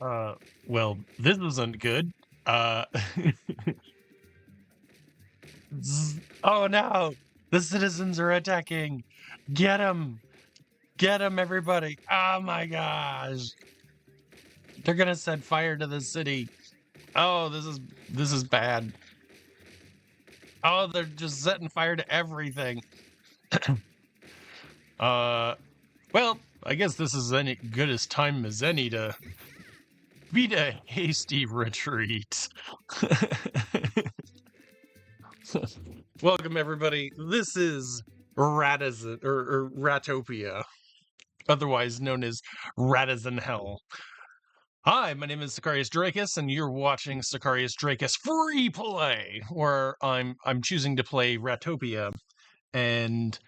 Uh, well, this isn't good. Uh, oh no! The citizens are attacking! Get them! Get them, everybody! Oh my gosh! They're gonna set fire to the city. Oh, this is bad. Oh, they're just setting fire to everything. Well, I guess this is any good as time as any to beat a hasty retreat. Welcome, everybody. This is Ratizen or Ratopia, otherwise known as Ratizen Hell. Hi, my name is Sicarius Dracus, and you're watching Sicarius Dracus Free Play, where I'm choosing to play Ratopia, and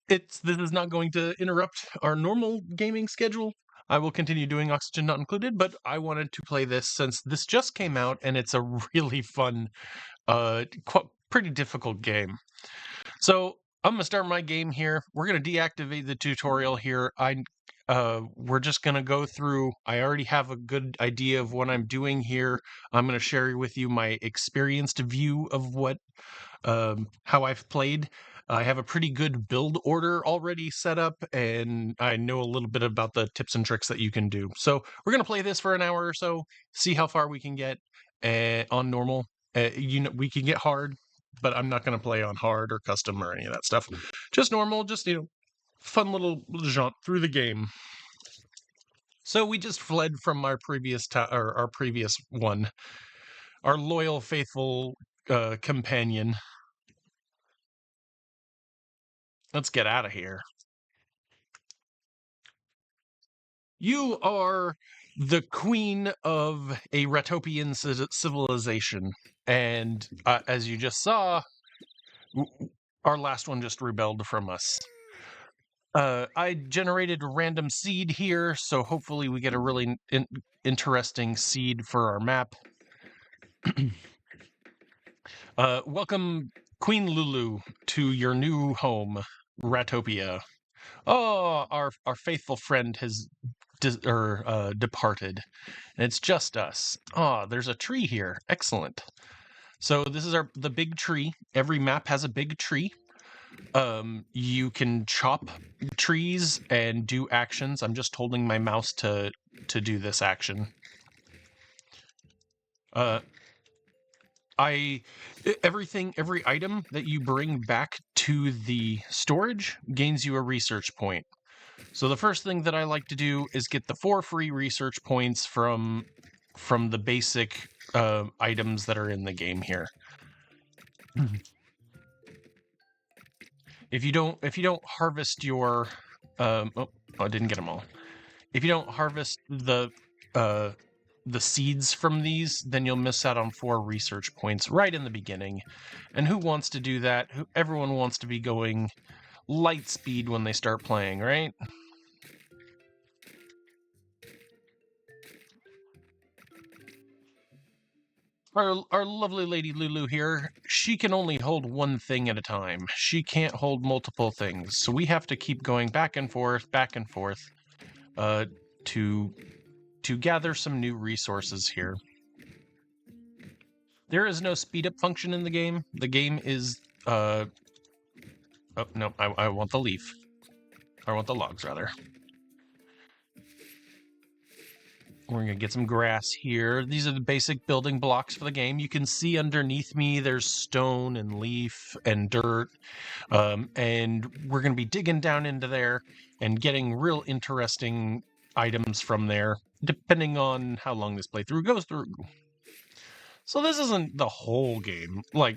this is not going to interrupt our normal gaming schedule. I will continue doing Oxygen Not Included, but I wanted to play this since this just came out, and it's a really fun, pretty difficult game. So I'm gonna start my game here. We're gonna deactivate the tutorial here. We're just gonna go through. I already have a good idea of what I'm doing here. I'm gonna share with you my experienced view of how I've played. I have a pretty good build order already set up, and I know a little bit about the tips and tricks that you can do. So we're gonna play this for an hour or so, see how far we can get on normal. We can get hard, but I'm not going to play on hard or custom or any of that stuff. Just normal, just fun little jaunt through the game. So we just fled from our previous our previous one, our loyal, faithful companion. Let's get out of here. You are the queen of a Ratopian civilization, and as you just saw, our last one just rebelled from us. I generated a random seed here, so hopefully we get a really interesting seed for our map. Welcome, Queen Lulu, to your new home, Ratopia. Oh, our faithful friend has departed, and it's just us. Oh, there's a tree here. Excellent. So this is the big tree. Every map has a big tree. You can chop trees and do actions. I'm just holding my mouse to do this action. Every item that you bring back to the storage gains you a research point. So the first thing that I like to do is get the 4 free research points from the basic items that are in the game here. If you don't harvest your I didn't get them all. If you don't harvest the seeds from these, then you'll miss out on 4 research points right in the beginning. And who wants to do that? Everyone wants to be going light speed when they start playing, right? Our lovely lady Lulu here, she can only hold one thing at a time. She can't hold multiple things. So we have to keep going back and forth, to gather some new resources here. There is no speed up function in the game. The game is oh no, I want the leaf. I want the logs rather. We're gonna get some grass here. These are the basic building blocks for the game. You can see underneath me there's stone and leaf and dirt. And we're gonna be digging down into there and getting real interesting items from there, depending on how long this playthrough goes through. So this isn't the whole game. Like,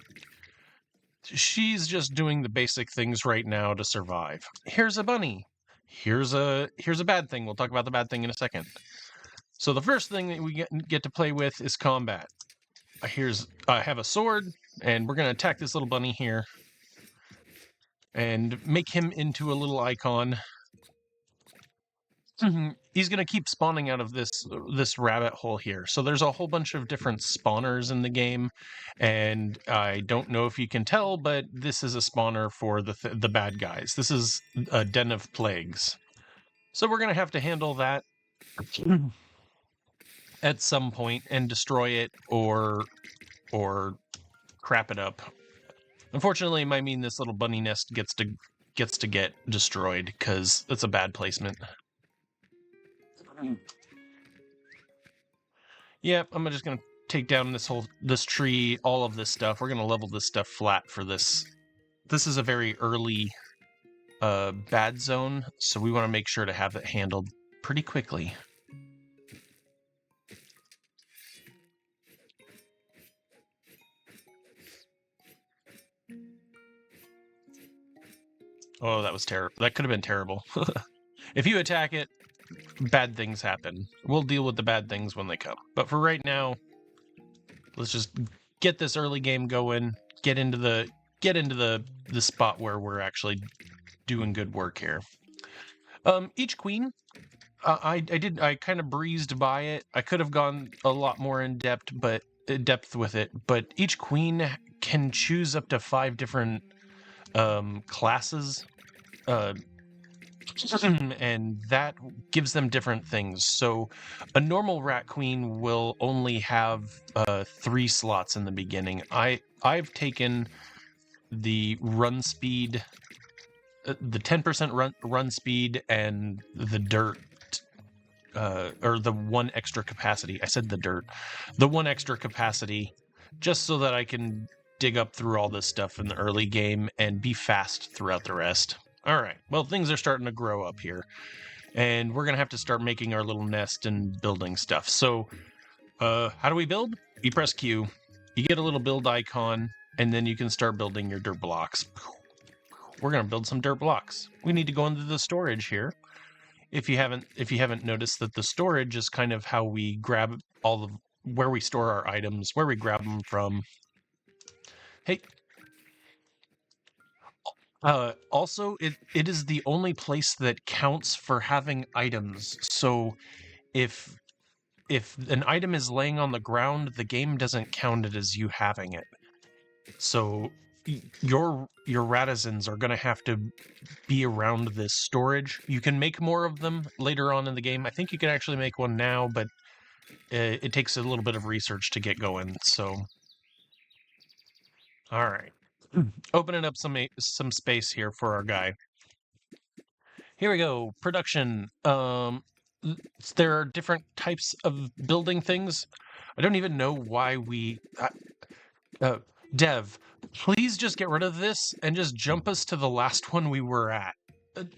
she's just doing the basic things right now to survive. Here's a bunny. Here's a bad thing. We'll talk about the bad thing in a second. So the first thing that we get to play with is combat. I have a sword, and we're going to attack this little bunny here and make him into a little icon. He's going to keep spawning out of this rabbit hole here. So there's a whole bunch of different spawners in the game, and I don't know if you can tell, but this is a spawner for the bad guys. This is a den of plagues. So we're going to have to handle that. at some point and destroy it or crap it up. Unfortunately, it might mean this little bunny nest gets to get destroyed because it's a bad placement. Yep, I'm just gonna take down this tree, all of this stuff. We're gonna level this stuff flat for this. This is a very early bad zone, so we want to make sure to have it handled pretty quickly. Oh, that was terrible. That could have been terrible. If you attack it, bad things happen. We'll deal with the bad things when they come. But for right now, let's just get this early game going. Get into the spot where we're actually doing good work here. Each queen, I kind of breezed by it. I could have gone a lot more in depth with it. But each queen can choose up to 5 different classes, and that gives them different things. So a normal rat queen will only have 3 slots in the beginning. I've taken the run speed, the 10% run speed, and the dirt, or the 1 extra capacity. I said the dirt. The 1 extra capacity, just so that I can dig up through all this stuff in the early game and be fast throughout the rest. All right, well, things are starting to grow up here, and we're going to have to start making our little nest and building stuff. So, how do we build? You press Q, you get a little build icon, and then you can start building your dirt blocks. We're going to build some dirt blocks. We need to go into the storage here. If you haven't noticed that the storage is kind of how we grab where we store our items, where we grab them from. Hey. Also, it is the only place that counts for having items. So if an item is laying on the ground, the game doesn't count it as you having it. So your Ratizens are going to have to be around this storage. You can make more of them later on in the game. I think you can actually make one now, but it takes a little bit of research to get going. So, all right. Opening up some space here for our guy. Here we go. Production. There are different types of building things. I don't even know why we... Dev, please just get rid of this and just jump us to the last one we were at.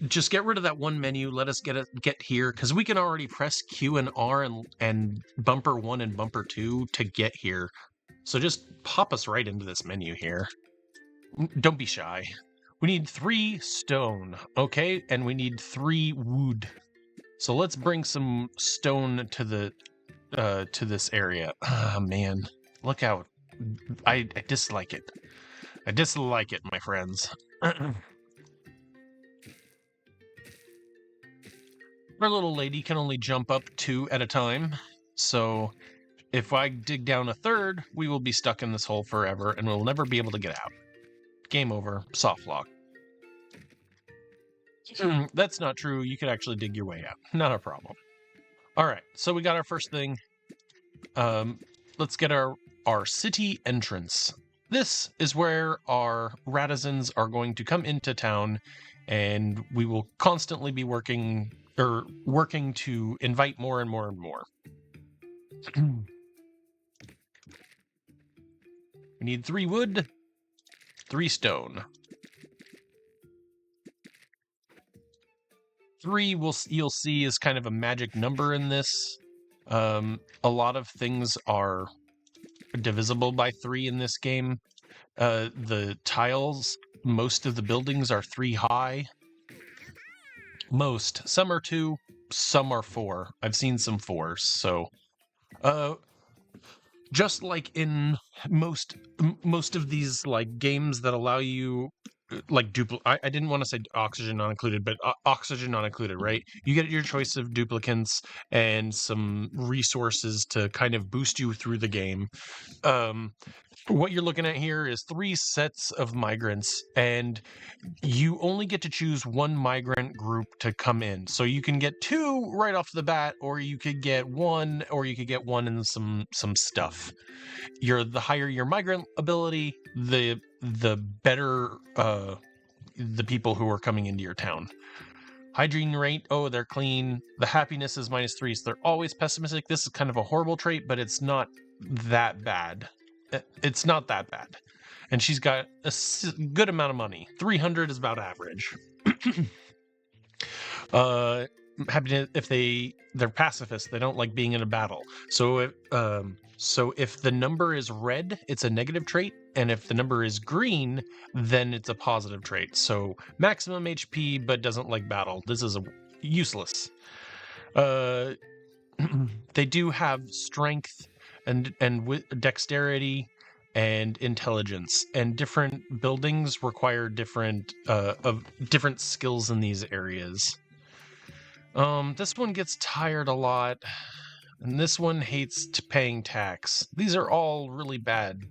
Just get rid of that one menu. Let us get here, because we can already press Q and R and bumper 1 and bumper 2 to get here. So just pop us right into this menu here. Don't be shy. We need 3 stone, okay? And we need 3 wood. So let's bring some stone to this area. Ah, man. Look out. I dislike it. I dislike it, my friends. Our little lady can only jump up 2 at a time. So if I dig down a 3rd, we will be stuck in this hole forever and we'll never be able to get out. Game over. Soft lock. That's not true. You could actually dig your way out. Not a problem. All right. So we got our first thing. Let's get our city entrance. This is where our Ratizens are going to come into town, and we will constantly be working to invite more and more and more. We need 3 wood, 3 stone. 3 you'll see is kind of a magic number in this. A lot of things are divisible by 3 in this game. The tiles, most of the buildings are 3 high. Most. Some are 2, some are 4. I've seen some 4s, so just like in most of these like games that allow you like I didn't want to say oxygen not included, but oxygen not included, right? You get your choice of duplicants and some resources to kind of boost you through the game. What you're looking at here is 3 sets of migrants, and you only get to choose 1 migrant group to come in. So you can get 2 right off the bat, or you could get 1, or you could get 1 and some stuff. The higher your migrant ability, the better the people who are coming into your town. Hygiene rate, oh, they're clean. The happiness is -3, so they're always pessimistic. This is kind of a horrible trait, but it's not that bad. It's not that bad. And she's got a good amount of money. 300 is about average. Happiness, if they're pacifists, they don't like being in a battle. So if the number is red, it's a negative trait, and if the number is green, then it's a positive trait. So maximum HP, but doesn't like battle. This is useless. They do have strength and dexterity and intelligence, and different buildings require different skills in these areas. This one gets tired a lot, and this one hates paying tax. These are all really bad.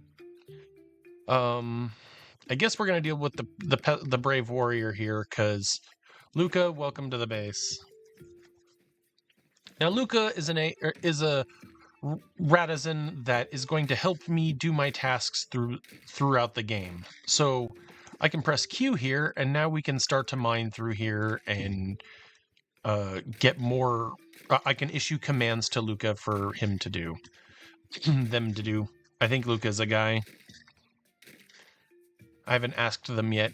I guess we're gonna deal with the brave warrior here, because Luca, welcome to the base. Now, Luca is a Ratizen that is going to help me do my tasks throughout the game. So I can press Q here, and now we can start to mine through here and get more. I can issue commands to Luca for him to do. them to do. I think Luca's a guy. I haven't asked them yet.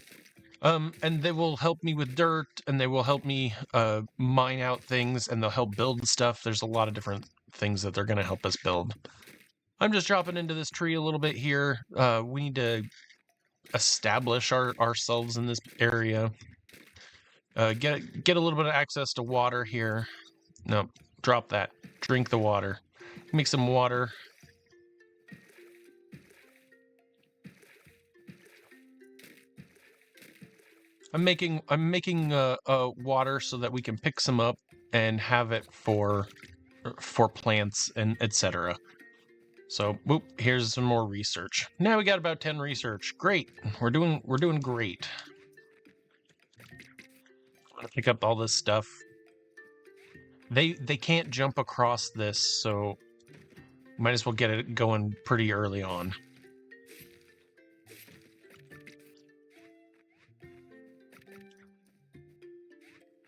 And they will help me with dirt, and they will help me mine out things, and they'll help build stuff. There's a lot of different things that they're going to help us build. I'm just dropping into this tree a little bit here. We need to establish ourselves in this area. Get a little bit of access to water here. No, drop that. Drink the water. Make some water. I'm making water so that we can pick some up and have it for plants and etc. So, whoop, here's some more research. Now we got about 10 research. Great. We're doing great. I'm gonna pick up all this stuff. They can't jump across this, so might as well get it going pretty early on.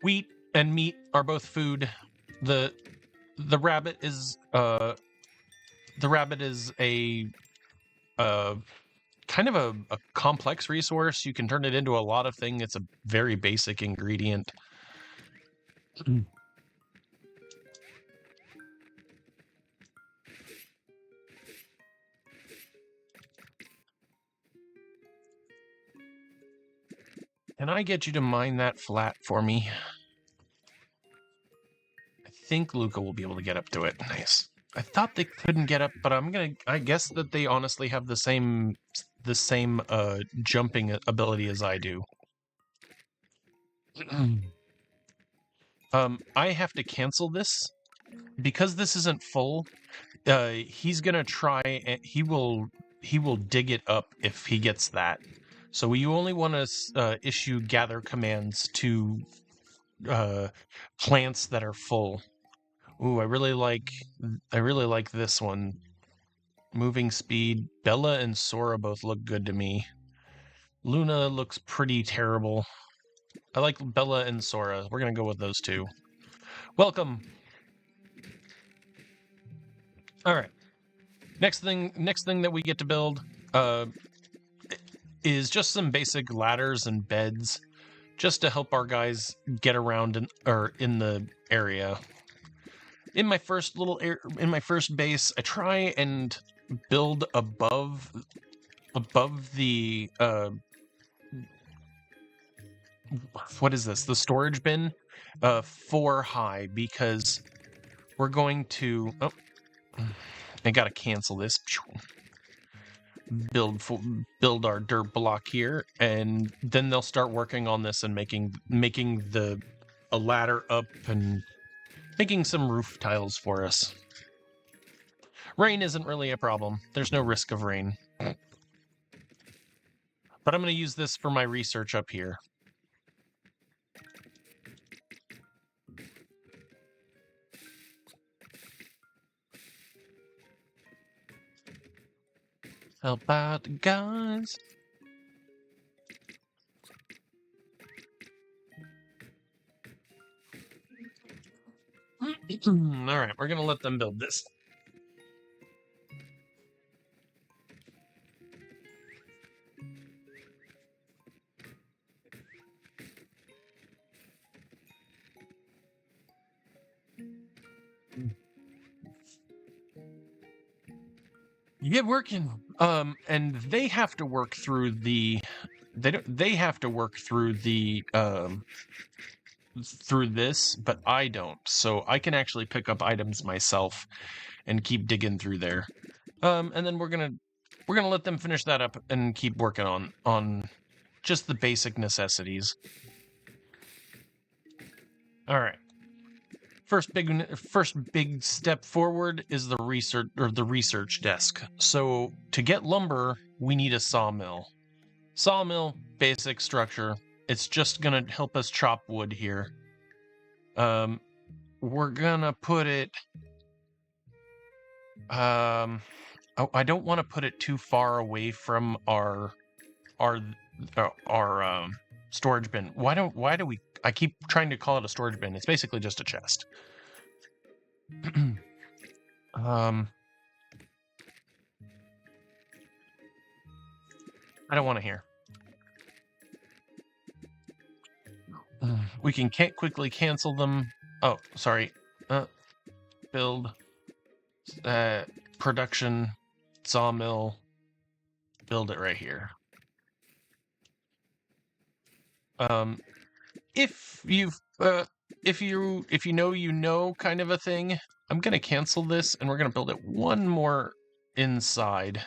Wheat and meat are both food. The rabbit is a kind of a complex resource. You can turn it into a lot of things. It's a very basic ingredient. Can I get you to mine that flat for me? I think Luca will be able to get up to it. Nice. I thought they couldn't get up, but I guess that they honestly have the same jumping ability as I do. I have to cancel this because this isn't full. He's gonna try, and he will dig it up if he gets that. So you only want to issue gather commands to plants that are full. Ooh, I really like this one. Moving speed. Bella and Sora both look good to me. Luna looks pretty terrible. I like Bella and Sora. We're gonna go with those two. Welcome. All right. Next thing that we get to build is just some basic ladders and beds, just to help our guys get around in the area. In my first base, I try and build above the what is this? The storage bin, 4 high, because we're going to. Oh, I gotta cancel this. build our dirt block here, and then they'll start working on this and making a ladder up and making some roof tiles for us. Rain isn't really a problem. There's no risk of rain. But I'm going to use this for my research up here. Help out, guys. All right, we're going to let them build this. You get working. And they have to work through the they have to work through the through this, but I don't. So I can actually pick up items myself and keep digging through there. And then we're gonna let them finish that up and keep working on just the basic necessities. All right. First big step forward is the research desk. So to get lumber, we need a sawmill. Sawmill, basic structure. It's just gonna help us chop wood here. We're gonna put it. Oh, I don't want to put it too far away from our storage bin. Why do we? I keep trying to call it a storage bin. It's basically just a chest. I don't want to hear. We can quickly cancel them. Oh, sorry. Build. Production. Sawmill. Build it right here. If you know kind of a thing, I'm gonna cancel this and we're gonna build it one more inside.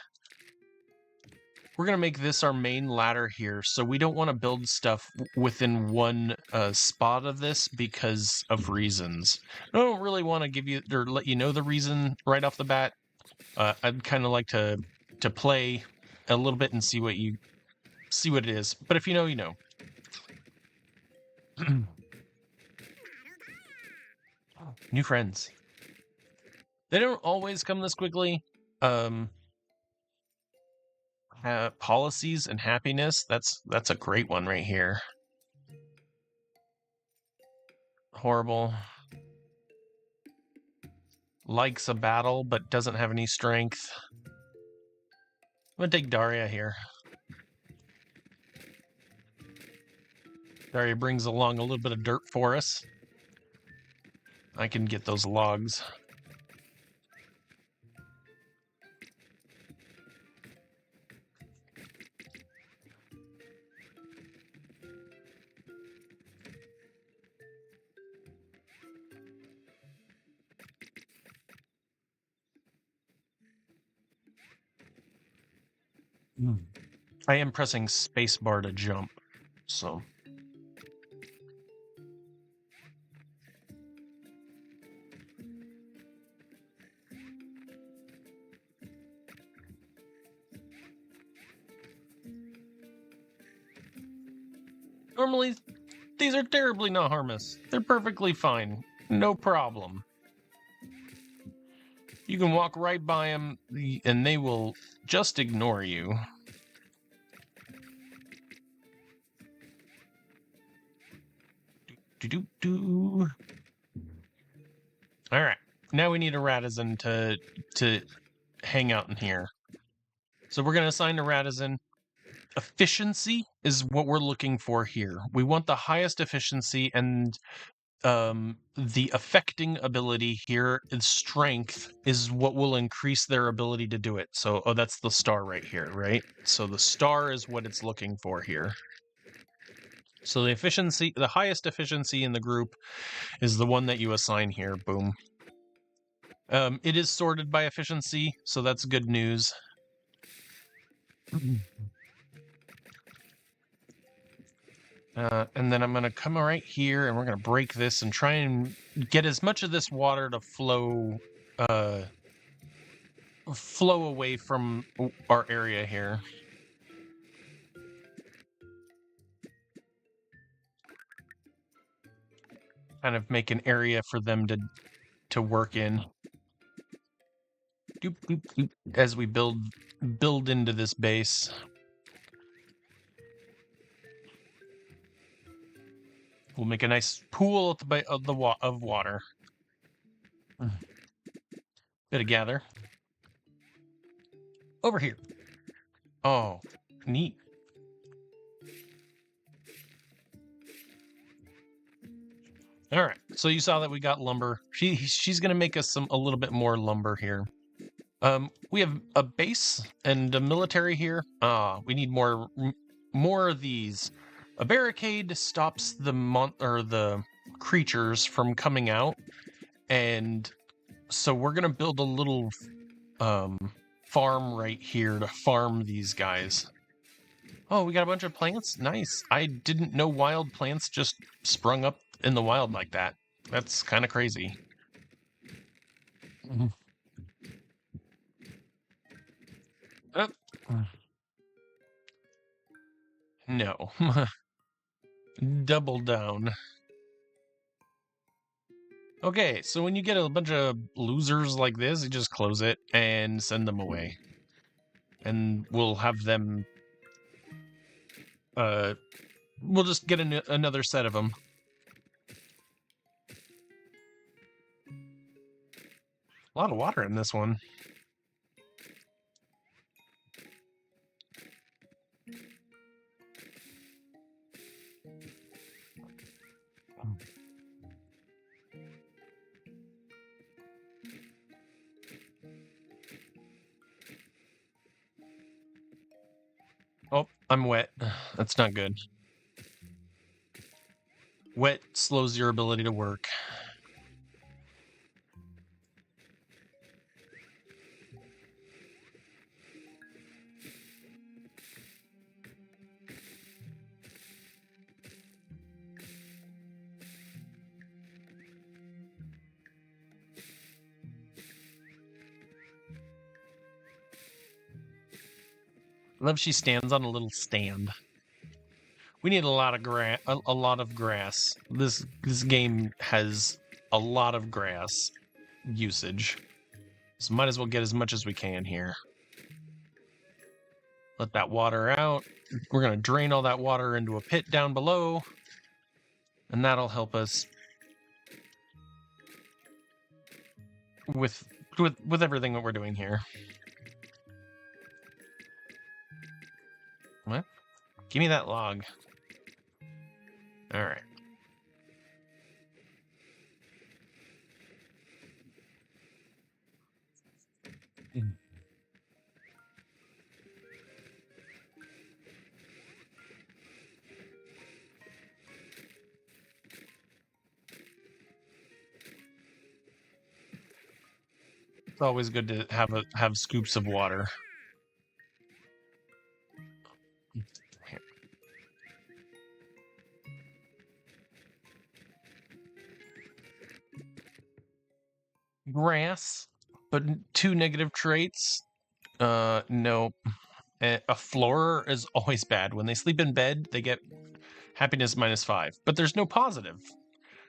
We're gonna make this our main ladder here, so we don't want to build stuff within one spot of this because of reasons. I don't really want to give you or let you know the reason right off the bat. I'd kind of like to play a little bit and see what it is. But if you know, you know. New friends. They don't always come this quickly. Policies and happiness. That's a great one right here. Horrible. Likes a battle but doesn't have any strength. I'm gonna take Daria here. Daria brings along a little bit of dirt for us. I can get those logs. I am pressing spacebar to jump, so. Normally, these are terribly not harmless. They're perfectly fine. No problem. You can walk right by them, and they will just ignore you. All right, now we need a Ratizen to hang out in here. So we're going to assign a Ratizen. Efficiency is what we're looking for here. We want the highest efficiency, and the affecting ability here is strength is what will increase their ability to do it. So, that's the star right here, right? So the star is what it's looking for here. So the highest efficiency in the group is the one that you assign here. Boom. It is sorted by efficiency, so that's good news. And then I'm going to come right here and we're going to break this and try and get as much of this water to flow away from our area here. Kind of make an area for them to work in. Doop, doop, doop, as we build into this base. We'll make a nice pool at the of water. Bit of gather. Over here. Oh, neat. All right. So you saw that we got lumber. She's gonna make us a little bit more lumber here. We have a base and a military here. We need more of these. A barricade stops the creatures from coming out, and so we're gonna build a little farm right here to farm these guys. Oh, we got a bunch of plants. Nice. I didn't know wild plants just sprung up in the wild like that. That's kind of crazy. No. Double down. Okay, so when you get a bunch of losers like this, you just close it and send them away. And we'll have them... we'll just get another set of them. A lot of water in this one. Oh, I'm wet. That's not good. Wet slows your ability to work. Love she stands on a little stand. We need a lot of grass. A lot of grass. This game has a lot of grass usage, so might as well get as much as we can here. Let that water out. We're gonna drain all that water into a pit down below, and that'll help us with everything that we're doing here. What? Give me that log. All right. It's always good to have scoops of water. Grass, but 2 negative traits. No. A floor is always bad. When they sleep in bed, they get happiness -5, but there's no positive.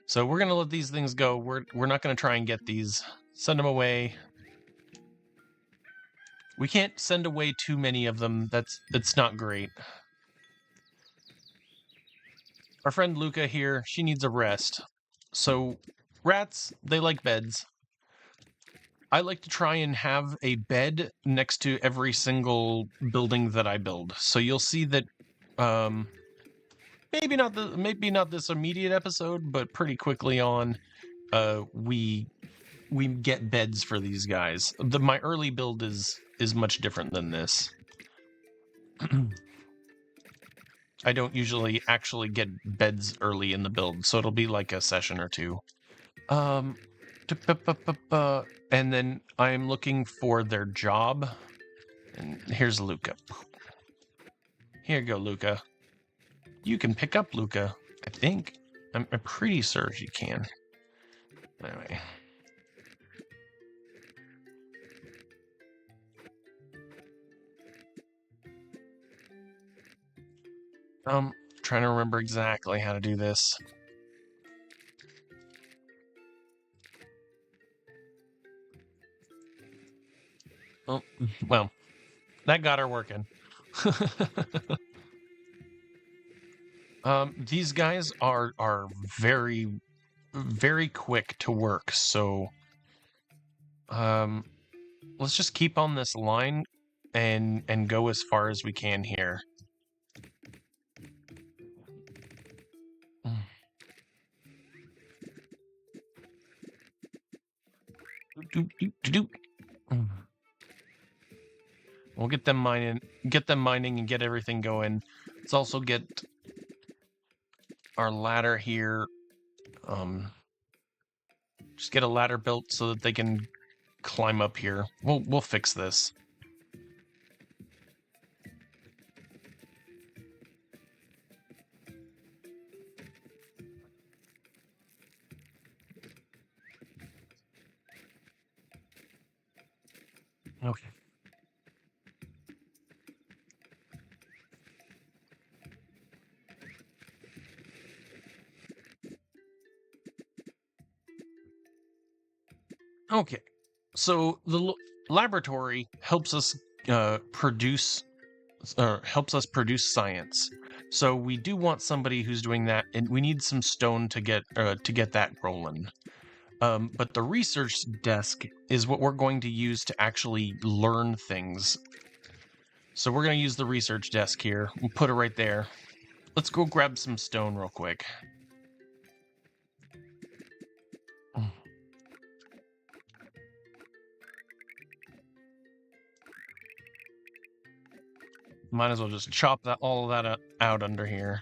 So we're gonna let these things go. We're not gonna try and get these. Send them away. We can't send away too many of them. That's not great. Our friend Luca here, she needs a rest. So rats, they like beds. I like to try and have a bed next to every single building that I build. So you'll see that maybe not this immediate episode, but pretty quickly on we get beds for these guys. My early build is much different than this. I don't usually actually get beds early in the build, so it'll be like a session or two. And then I'm looking for their job. And here's Luca. Here you go, Luca. You can pick up Luca, I think. I'm pretty certain you can. Anyway. Trying to remember exactly how to do this. Oh, well, that got her working. These guys are very, very quick to work, so let's just keep on this line and go as far as we can here. We'll get them mining and get everything going. Let's also get our ladder here. Just get a ladder built so that they can climb up here. We'll fix this. Okay. Okay. So the laboratory helps us produce science. So we do want somebody who's doing that, and we need some stone to get that rolling. But the research desk is what we're going to use to actually learn things. So we're going to use the research desk here. We'll put it right there. Let's go grab some stone real quick. Might as well just chop all of that out under here.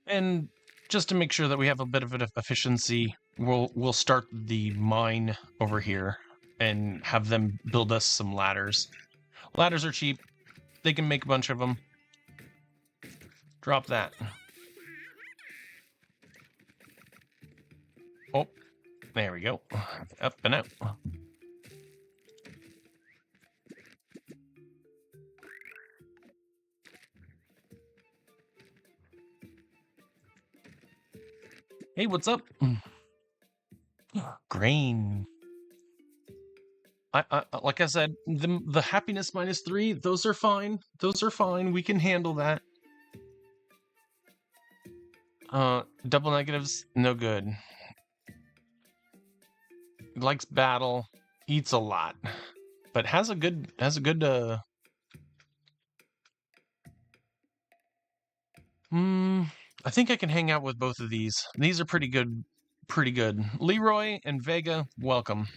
And just to make sure that we have a bit of efficiency, we'll start the mine over here and have them build us some ladders. Ladders are cheap. They can make a bunch of them. Drop that. Oh, there we go. Up and out. Hey, what's up? Grain. I like I said, the happiness -3, those are fine. Those are fine. We can handle that. Double negatives, no good. Likes battle, eats a lot, but has a good I think I can hang out with both of these. These are pretty good. Leroy and Vega, welcome.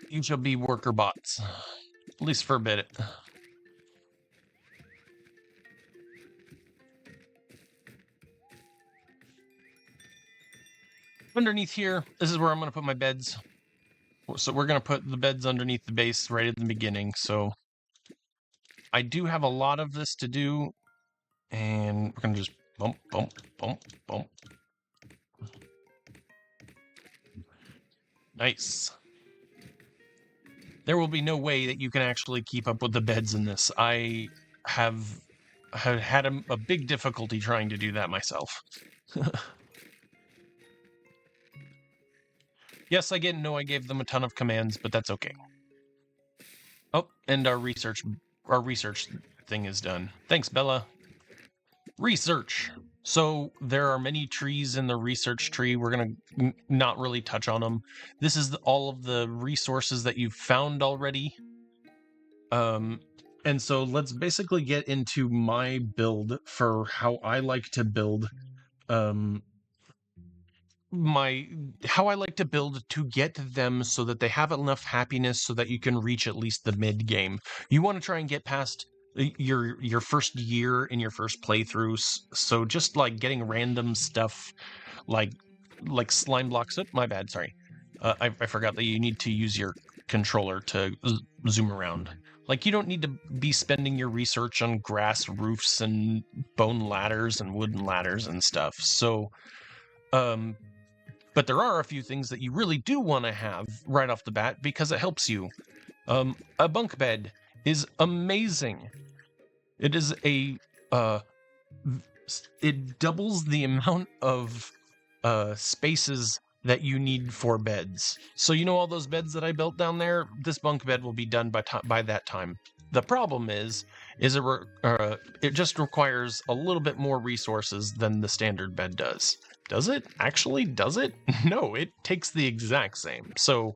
You shall be worker bots, at least for a bit. Underneath here, this is where I'm going to put my beds. So we're going to put the beds underneath the base right at the beginning. So I do have a lot of this to do, and we're going to just bump, bump, bump, bump. Nice. There will be no way that you can actually keep up with the beds in this. I have had a big difficulty trying to do that myself. Yes, I know I gave them a ton of commands, but that's okay. Oh, and our research thing is done. Thanks, Bella. Research. So there are many trees in the research tree. We're going to not really touch on them. This is all of the resources that you've found already. And so let's basically get into my build for how I like to build. How I like to build to get them so that they have enough happiness so that you can reach at least the mid game. You want to try and get past your first year in your first playthroughs. So just like getting random stuff like slime blocks. Oh, my bad. Sorry. I forgot that you need to use your controller to zoom around. Like, you don't need to be spending your research on grass roofs and bone ladders and wooden ladders and stuff. So, but there are a few things that you really do want to have right off the bat because it helps you. A bunk bed is amazing. It is it doubles the amount of spaces that you need for beds. So you know all those beds that I built down there? This bunk bed will be done by that time. The problem is it just requires a little bit more resources than the standard bed does. Does it? Actually, does it? No, it takes the exact same. So,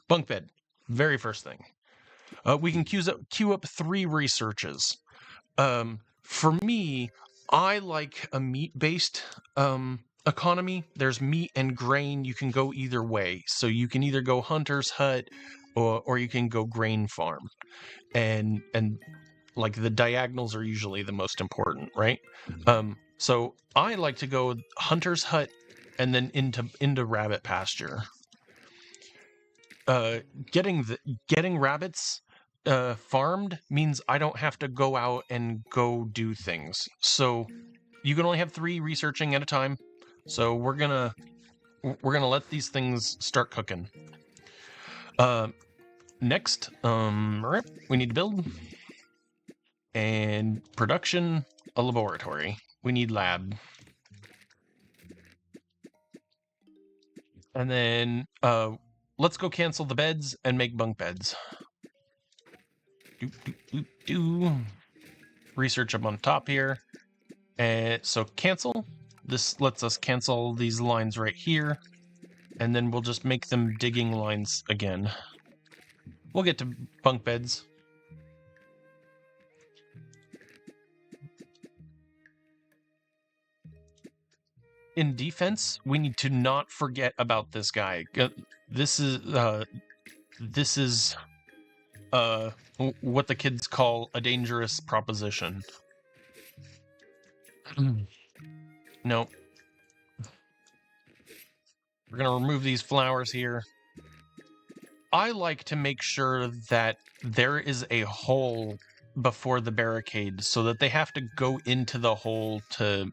bunk bed, very first thing. We can queue up 3 researches. For me, I like a meat-based economy. There's meat and grain. You can go either way. So you can either go hunter's hut or you can go grain farm. And like the diagonals are usually the most important, right? So I like to go hunter's hut and then into rabbit pasture. Getting rabbits farmed means I don't have to go out and go do things. So you can only have 3 researching at a time. So we're gonna let these things start cooking. Next, we need to build and production a laboratory. We need lab. And then let's go cancel the beds and make bunk beds. Research up on top here. And so cancel. This lets us cancel these lines right here. And then we'll just make them digging lines again. We'll get to bunk beds. In defense, we need to not forget about this guy. This is what the kids call a dangerous proposition. No. We're going to remove these flowers here. I like to make sure that there is a hole before the barricade so that they have to go into the hole to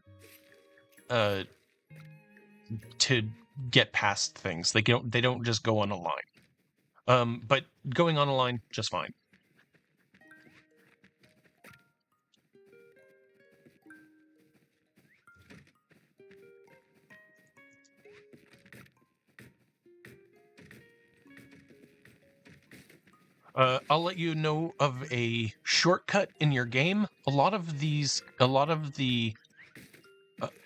get past things. They don't just go on a line. But going on a line, just fine. I'll let you know of a shortcut in your game. A lot of the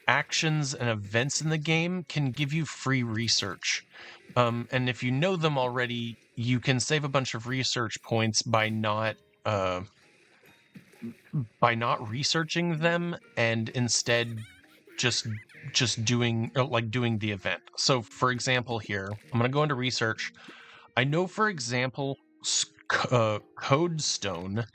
actions and events in the game can give you free research. And if you know them already, you can save a bunch of research points by not researching them and instead just doing the event. So for example here, I'm going to go into research. I know, for example, Codestone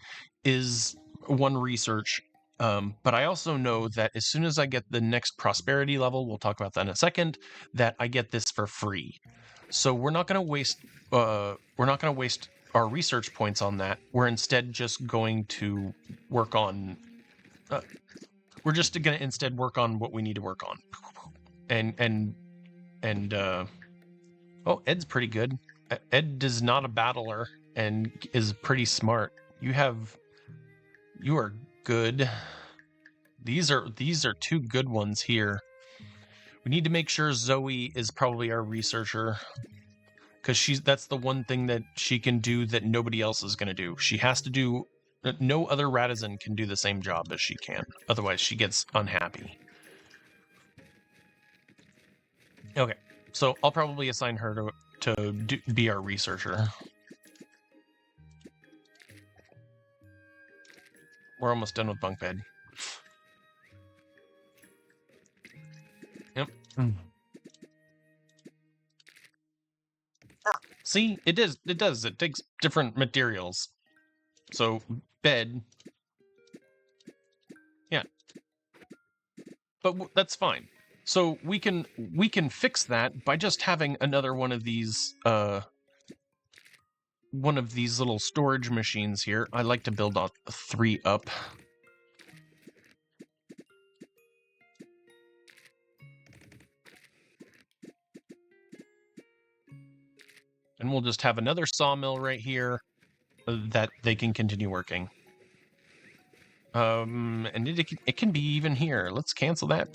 is one research, but I also know that as soon as I get the next prosperity level, we'll talk about that in a second, that I get this for free. So we're not going to waste our research points on that. We're instead just going to work on work on what we need to work on. And oh, Ed's pretty good. Ed is not a battler and is pretty smart. You are good. These are 2 good ones here. We need to make sure Zoe is probably our researcher, because that's the one thing that she can do that nobody else is going to do. She has to do. No other Ratizen can do the same job as she can. Otherwise, she gets unhappy. Okay, so I'll probably assign her to be our researcher. We're almost done with bunk bed. Yep. See, it does. It takes different materials. So bed but that's fine. So we can fix that by just having another one of these little storage machines here. I like to build 3 up. And we'll just have another sawmill right here that they can continue working. And it can be even here. Let's cancel that.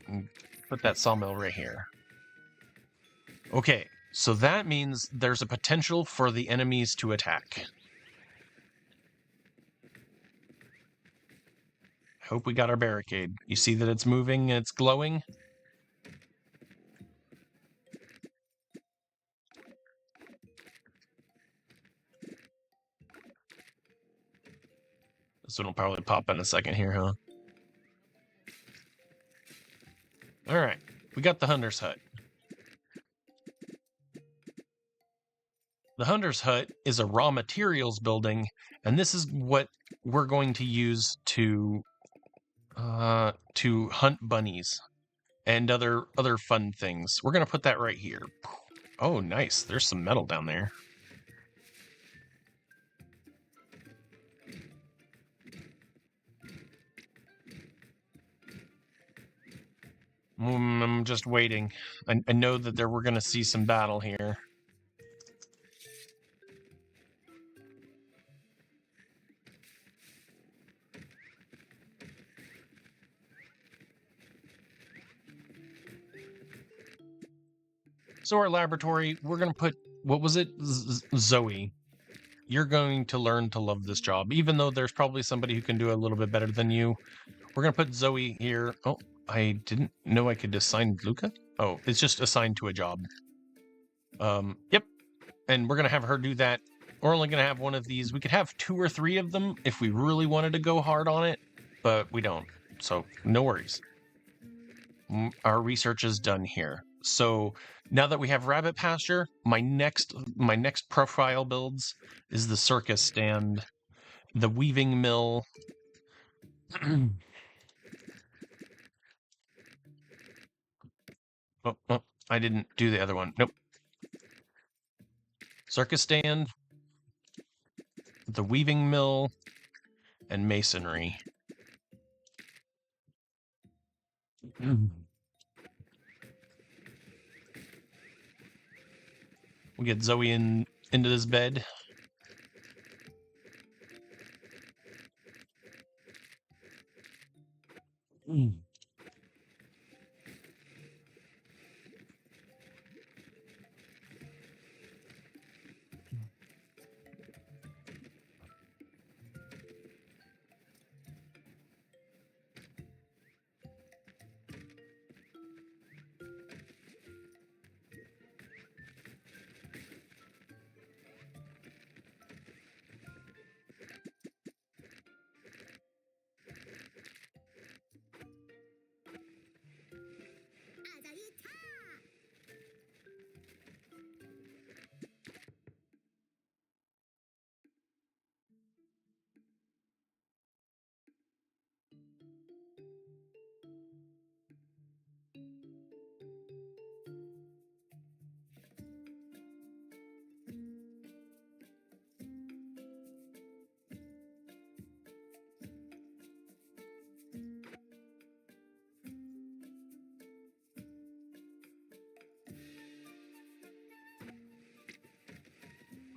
And put that sawmill right here. Okay, so that means there's a potential for the enemies to attack. Hope we got our barricade. You see that it's moving and it's glowing? This one will probably pop in a second here, huh? All right, we got the hunter's hut. The hunter's hut is a raw materials building, and this is what we're going to use to hunt bunnies and other fun things. We're gonna put that right here. Oh, nice. There's some metal down there. I'm just waiting. I know that we're going to see some battle here. So our laboratory, we're going to put, what was it? Zoe. You're going to learn to love this job, even though there's probably somebody who can do a little bit better than you. We're going to put Zoe here. Oh, I didn't know I could assign Luca. Oh, it's just assigned to a job. Yep. And we're going to have her do that. We're only going to have one of these. We could have 2 or 3 of them if we really wanted to go hard on it, but we don't. So no worries. Our research is done here. So now that we have rabbit pasture, my next profile builds is the circus stand, the weaving mill. Oh, I didn't do the other one. Nope. Circus stand, the weaving mill, and masonry. We get Zoe into this bed.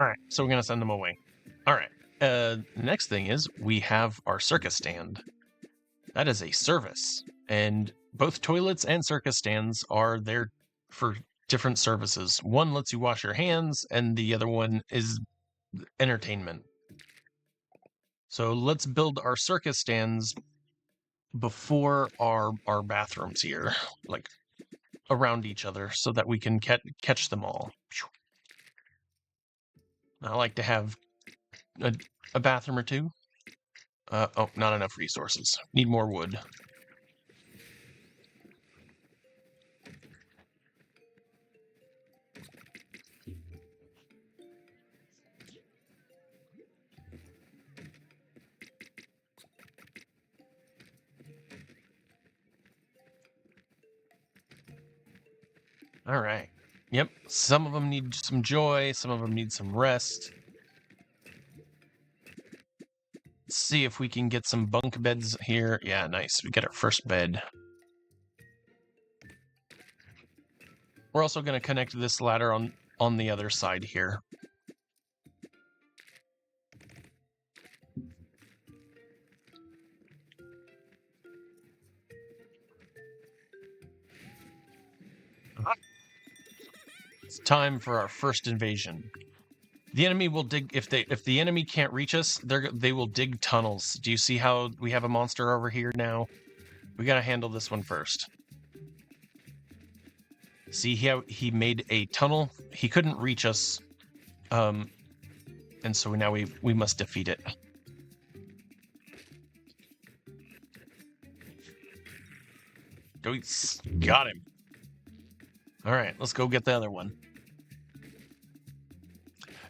All right, so we're going to send them away. All right. Next thing is we have our circus stand. That is a service, and both toilets and circus stands are there for different services. One lets you wash your hands, and the other one is entertainment. So let's build our circus stands before our bathrooms here, like around each other, so that we can catch them all. I like to have a bathroom or 2. Oh, not enough resources. Need more wood. All right. Yep. Some of them need some joy. Some of them need some rest. Let's see if we can get some bunk beds here. Yeah, nice. We get our first bed. We're also going to connect this ladder on the other side here. It's time for our first invasion. The enemy will dig if the enemy can't reach us, they will dig tunnels. Do you see how we have a monster over here now? We got to handle this one first. See how he made a tunnel? He couldn't reach us. And so now we must defeat it. Got him. All right, let's go get the other one.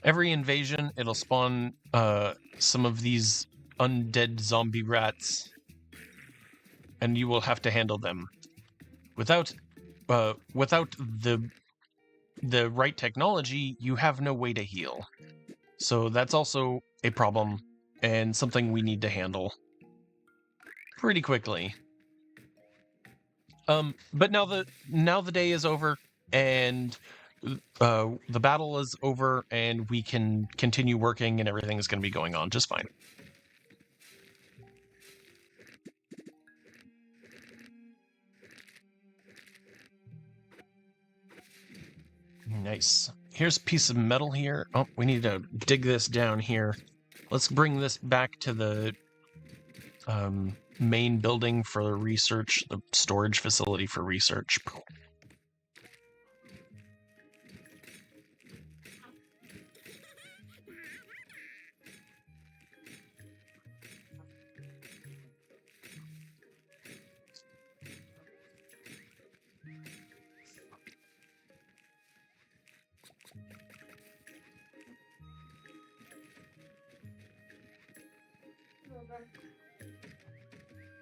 Every invasion, it'll spawn some of these undead zombie rats, and you will have to handle them. Without the right technology, you have no way to heal. So that's also a problem and something we need to handle pretty quickly. But now the day is over and the battle is over and we can continue working and everything is going to be going on just fine. Nice. Here's a piece of metal here. Oh, we need to dig this down here. Let's bring this back to the main building for research, the storage facility for research.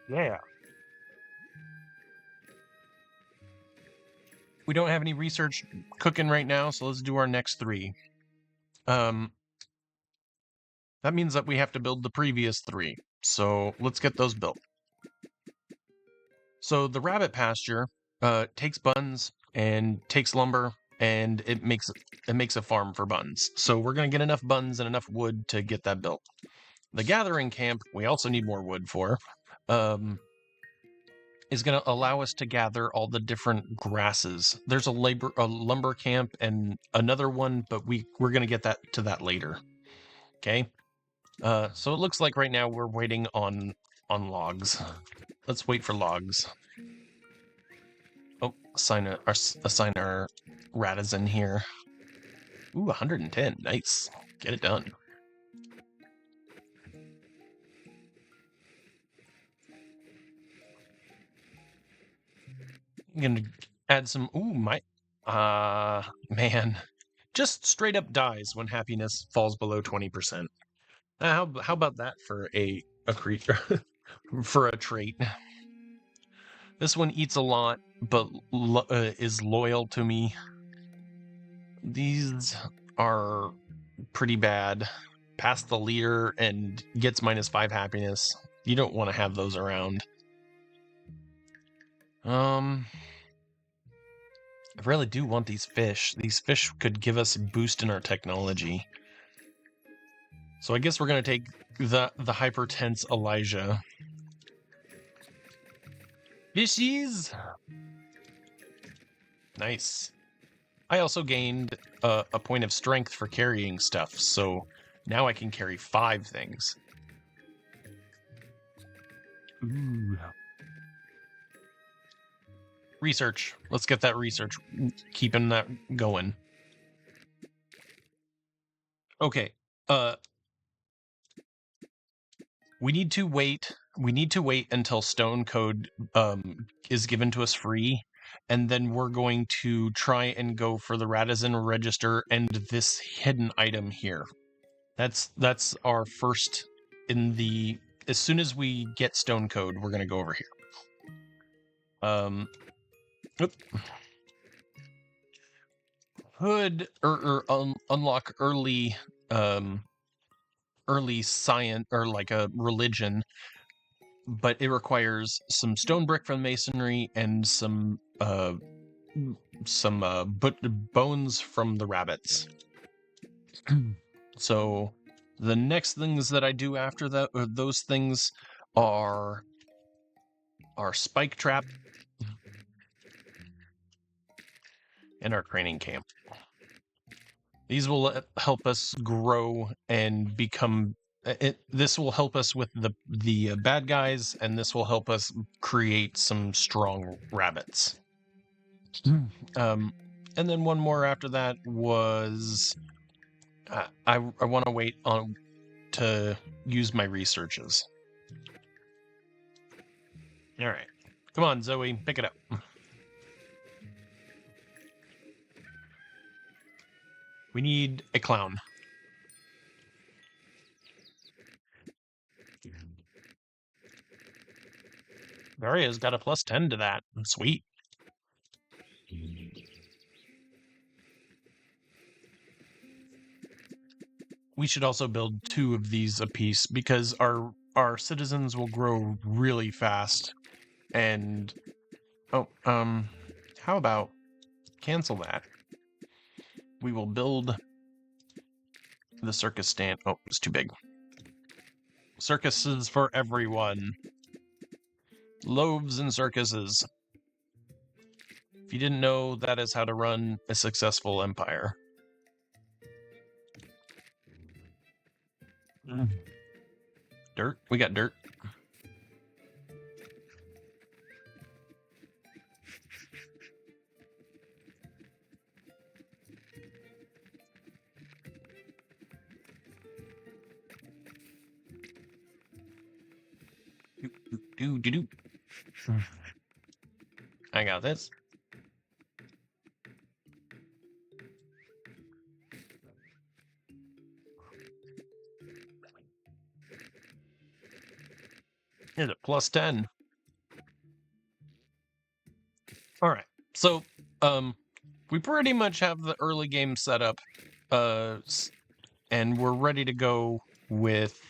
Yeah. We don't have any research cooking right now, so let's do our next 3. That means that we have to build the previous 3. So let's get those built. So the rabbit pasture takes buns and takes lumber, and it makes a farm for buns. So we're going to get enough buns and enough wood to get that built. The gathering camp, we also need more wood for, is going to allow us to gather all the different grasses. There's a lumber camp and another one, but we're going to get to that later. Okay. So it looks like right now we're waiting on logs. Let's wait for logs. Oh, assign our Ratizen here. Ooh, 110. Nice. Get it done. I'm gonna add some. Ooh, man, just straight up dies when happiness falls below 20%. How about that for a creature, for a trait? This one eats a lot, but is loyal to me. These are pretty bad. Past the leader and gets -5 happiness. You don't want to have those around. I really do want these fish. These fish could give us a boost in our technology. So I guess we're going to take the hyper-tense Elijah. Fishies! Nice. I also gained a point of strength for carrying stuff, so now I can carry 5 things. Ooh. Research. Let's get that research. Keeping that going. Okay. We need to wait until stone code is given to us free, and then we're going to try and go for the Ratizen Register and this hidden item here. That's our first as soon as we get stone code, we're going to go over here. could unlock early science or like a religion, but it requires some stone brick from Masonry and some bones from the rabbits. So the next things that I do after that, those things are spike trap and our training camp. These will help us grow and become. This will help us with the bad guys, and this will help us create some strong rabbits. And then one more after that was I want to wait on to use my researches. All right, come on, Zoe, pick it up. We need a clown. Varia's got a +10 to that. Sweet. We should also build 2 of these apiece because our citizens will grow really fast. And how about cancel that? We will build the circus stand. Oh, it's too big. Circuses for everyone. Loaves and circuses. If you didn't know, that is how to run a successful empire. Dirt? We got dirt. Do. I got this. Here's a +10. All right. So, we pretty much have the early game set up, and we're ready to go with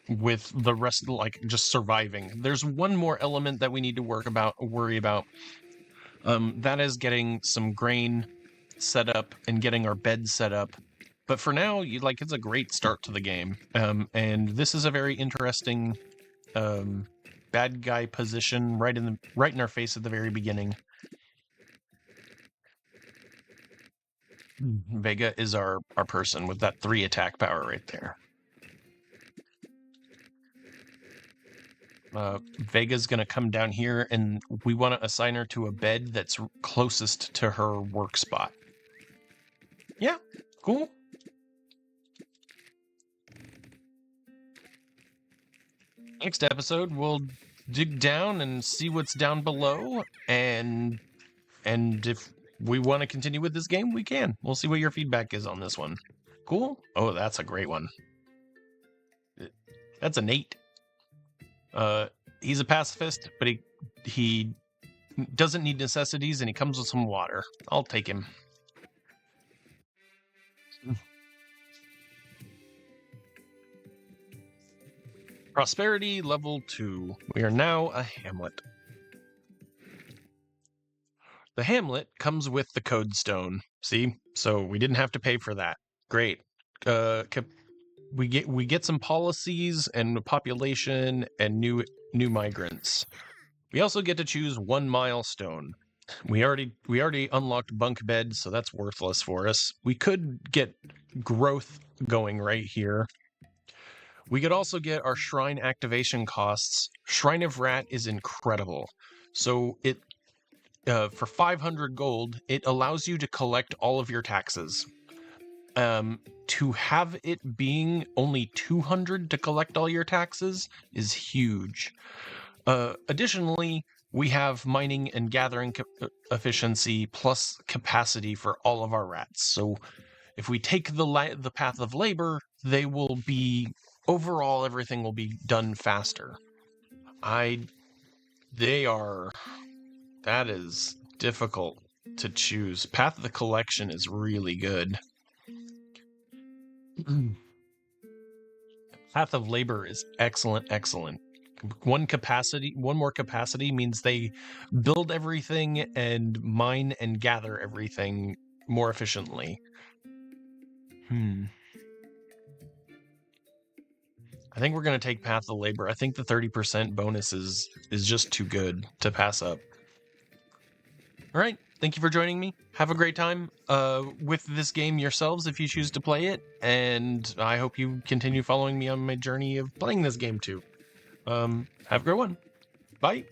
the rest, like just surviving. There's one more element that we need to worry about. That is getting some grain set up and getting our bed set up. But for now, it's a great start to the game. And this is a very interesting bad guy position right in our face at the very beginning. Vega is our person with that 3 attack power right there. Vega's going to come down here, and we want to assign her to a bed that's closest to her work spot. Yeah, cool. Next episode, we'll dig down and see what's down below, and if we want to continue with this game, we can. We'll see what your feedback is on this one. Cool? Oh, that's a great one. That's an 8. He's a pacifist, but he doesn't need necessities, and he comes with some water. I'll take him. Prosperity level 2. We are now a hamlet. The hamlet comes with the code stone. See? So we didn't have to pay for that. Great. We get some policies and population and new migrants. We also get to choose 1 milestone. We already unlocked bunk bed, so that's worthless for us. We could get growth going right here. We could also get our shrine activation costs. Shrine of Rat is incredible. So it for 500 gold, it allows you to collect all of your taxes. To have it being only 200 to collect all your taxes is huge. Additionally, we have mining and gathering efficiency plus capacity for all of our rats. So if we take the path of labor, they will be overall everything will be done faster. That is difficult. to choose. Path of the Collection is really good. Path of Labor is excellent, excellent. One more capacity means they build everything and mine and gather everything more efficiently. I think we're going to take Path of Labor. I think the 30% bonus is just too good to pass up. All right. Thank you for joining me. Have a great time with this game yourselves if you choose to play it. And I hope you continue following me on my journey of playing this game too. Have a great one. Bye.